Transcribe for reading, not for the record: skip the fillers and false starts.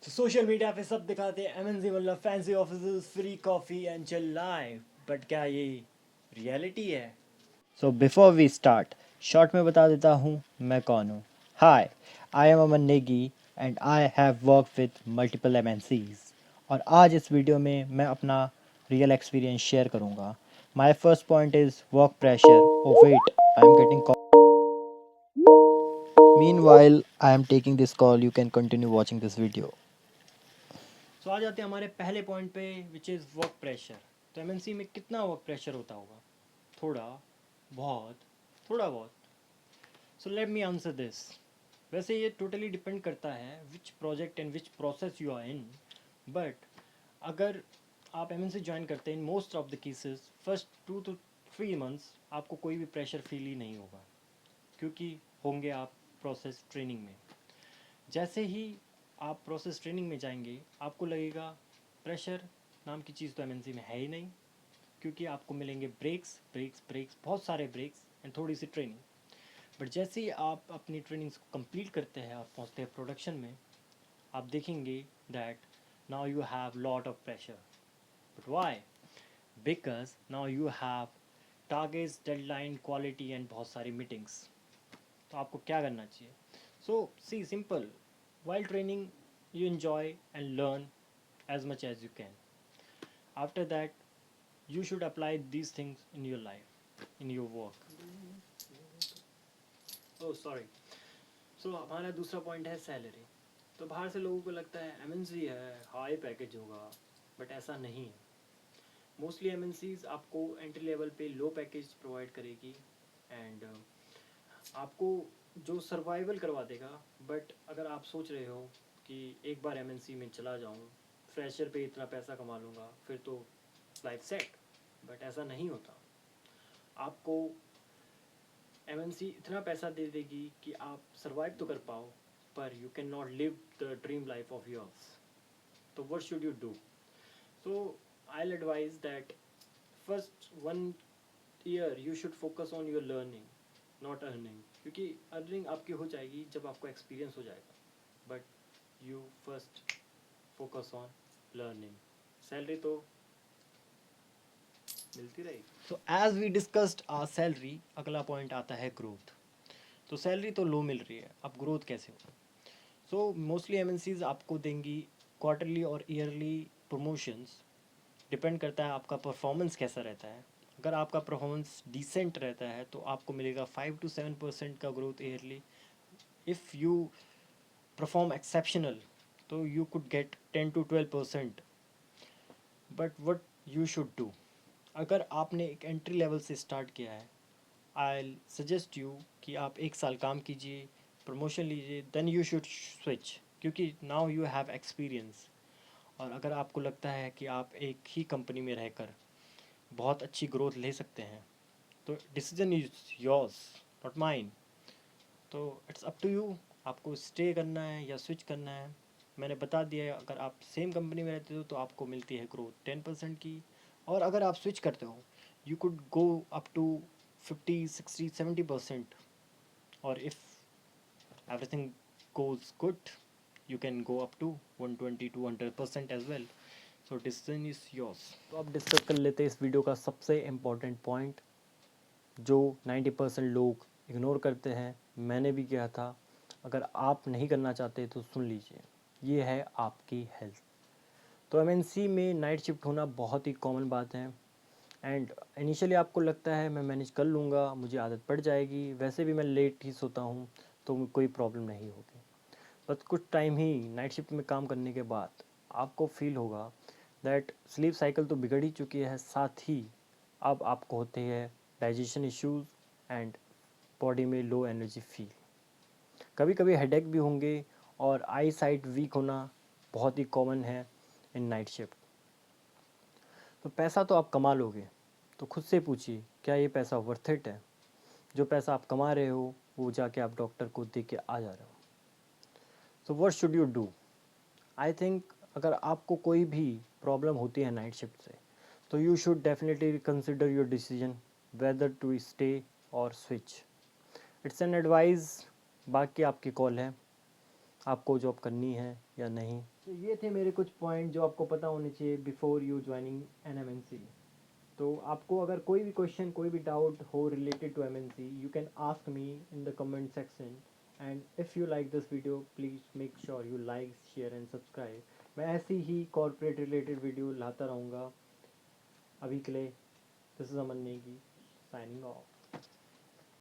तो social media पे सब दिखाते हैं एमएनसी मतलब fancy office, free coffee and chill life, but क्या ये रियलिटी है? So before we start, short में बता देता हूँ मैं कौन हूँ। Hi, I am Aman Negi and I have work with multiple MNCs. और आज इस वीडियो में मैं अपना रियल एक्सपीरियंस शेयर करूँगा। My first point is work pressure. Oh wait, I am getting Meanwhile, I am taking this call. You can continue watching this video. सो आ जाते हैं हमारे पहले पॉइंट पे, विच इज़ वर्क प्रेशर। तो MNC में कितना work pressure होता होगा? थोड़ा, बहुत, थोड़ा बहुत। So let me answer this. वैसे ये टोटली डिपेंड करता है which project and which process you are in. But अगर आप एमएनसी ज्वाइन करते हैं, in most of the cases first 2 to 3 months आपको कोई भी प्रेशर फील ही नहीं होगा, क्योंकि होंगे आप प्रोसेस ट्रेनिंग में। जैसे ही आप प्रोसेस ट्रेनिंग में जाएंगे, आपको लगेगा प्रेशर नाम की चीज़ तो एमएनसी में है ही नहीं, क्योंकि आपको मिलेंगे ब्रेक्स ब्रेक्स ब्रेक्स, बहुत सारे ब्रेक्स एंड थोड़ी सी ट्रेनिंग। बट जैसे ही आप अपनी ट्रेनिंग्स को कंप्लीट करते हैं और पहुंचते हैं प्रोडक्शन में, आप देखेंगे that now you have lot of pressure. But why? Because now you have targets, deadline, quality and बहुत सारी मीटिंग्स। तो आपको क्या करना चाहिए? सो सी simple, while training you enjoy and learn as much as you can. After that, you should apply these things in your life, in your work. Oh sorry. So हमारा दूसरा point है सैलरी। तो बाहर से लोगों को लगता है एमएनसी है, हाई पैकेज होगा, बट ऐसा नहीं है। मोस्टली एमएनसीज आपको एंट्री लेवल पे लो पैकेज प्रोवाइड करेगी एंड आपको जो सर्वाइवल करवा देगा। बट अगर आप सोच रहे हो कि एक बार एमएनसी में चला जाऊँ, फ्रेशर पे इतना पैसा कमा लूँगा, फिर तो लाइफ सेट, बट ऐसा नहीं होता। आपको एमएनसी इतना पैसा दे देगी कि आप सर्वाइव तो कर पाओ, पर you can not live the dream life of yours. तो what should you do? So I will advise that first 1 year you should focus on your learning, not earning, क्योंकि अर्निंग आपकी हो जाएगी जब आपको एक्सपीरियंस हो जाएगा। But you first focus on learning. Salary तो मिलती रहेगी। So as we discussed our salary, अगला पॉइंट आता है ग्रोथ। तो सैलरी तो लो मिल रही है, अब ग्रोथ कैसे होगा? सो मोस्टली एमएनसीज आपको देंगी क्वार्टरली और ईयरली प्रमोशंस। डिपेंड करता है आपका परफॉर्मेंस कैसा रहता है। अगर आपका परफॉर्मेंस डिसेंट रहता है तो आपको मिलेगा 5 to 7% का growth yearly. If you perform exceptional तो you could get 10 to 12%। But what you should do, अगर आपने एक एंट्री लेवल से स्टार्ट किया है, आई सजेस्ट यू कि आप 1 साल काम कीजिए, प्रमोशन लीजिए, देन यू शुड स्विच, क्योंकि नाउ यू हैव एक्सपीरियंस। और अगर आपको लगता है कि आप एक ही कंपनी में रहकर बहुत अच्छी ग्रोथ ले सकते हैं, तो decision is yours, not mine. तो इट्स अप टू यू, आपको स्टे करना है या स्विच करना है। मैंने बता दिया है, अगर आप सेम कंपनी में रहते हो तो आपको मिलती है ग्रोथ 10% की, और अगर आप स्विच करते हो you could go up to 50, 60, 70%। और if everything goes good, you can go up to 120 to 100% as well. So decision is yours. तो अब डिस्कस कर लेते हैं इस वीडियो का सबसे इम्पोर्टेंट पॉइंट, जो 90% लोग इग्नोर करते हैं। मैंने भी किया था। अगर आप नहीं करना चाहते तो सुन लीजिए, ये है आपकी हेल्थ। तो एमएनसी में नाइट शिफ्ट होना बहुत ही कॉमन बात है। एंड इनिशियली आपको लगता है मैं मैनेज कर लूँगा, मुझे आदत पड़ जाएगी, वैसे भी मैं लेट ही सोता हूँ तो कोई प्रॉब्लम नहीं होगी। बस कुछ टाइम ही नाइट शिफ्ट में काम करने के बाद आपको फील होगा दैट स्लीप साइकिल तो बिगड़ ही चुकी है, साथ ही अब आपको होते हैं डाइजेशन इश्यूज़ एंड बॉडी में लो एनर्जी फील। कभी कभी हेडेक भी होंगे, और आई साइट वीक होना बहुत ही कॉमन है इन नाइट शिफ्ट। तो पैसा तो आप कमा लोगे, तो खुद से पूछिए क्या ये पैसा वर्थ इट है? जो पैसा आप कमा रहे हो वो जाके आप डॉक्टर को दे के आ जा रहे हो। So what should you do? I think अगर आपको कोई भी प्रॉब्लम होती है नाइट शिफ्ट से, तो you should definitely reconsider your decision whether to stay और स्विच। इट्स एन एडवाइस, बाकी आपकी कॉल है। आपको जॉब करनी है या नहीं। तो ये थे मेरे कुछ पॉइंट जो आपको पता होने चाहिए before you joining an MNC। तो आपको अगर कोई भी क्वेश्चन कोई भी डाउट हो related to MNC, you can ask me in the comment section. And if you like this video please make sure you like share and subscribe. मैं ऐसी ही कॉर्पोरेट रिलेटेड वीडियो लाता रहूँगा। अभी के लिए this is Aman Negi signing off.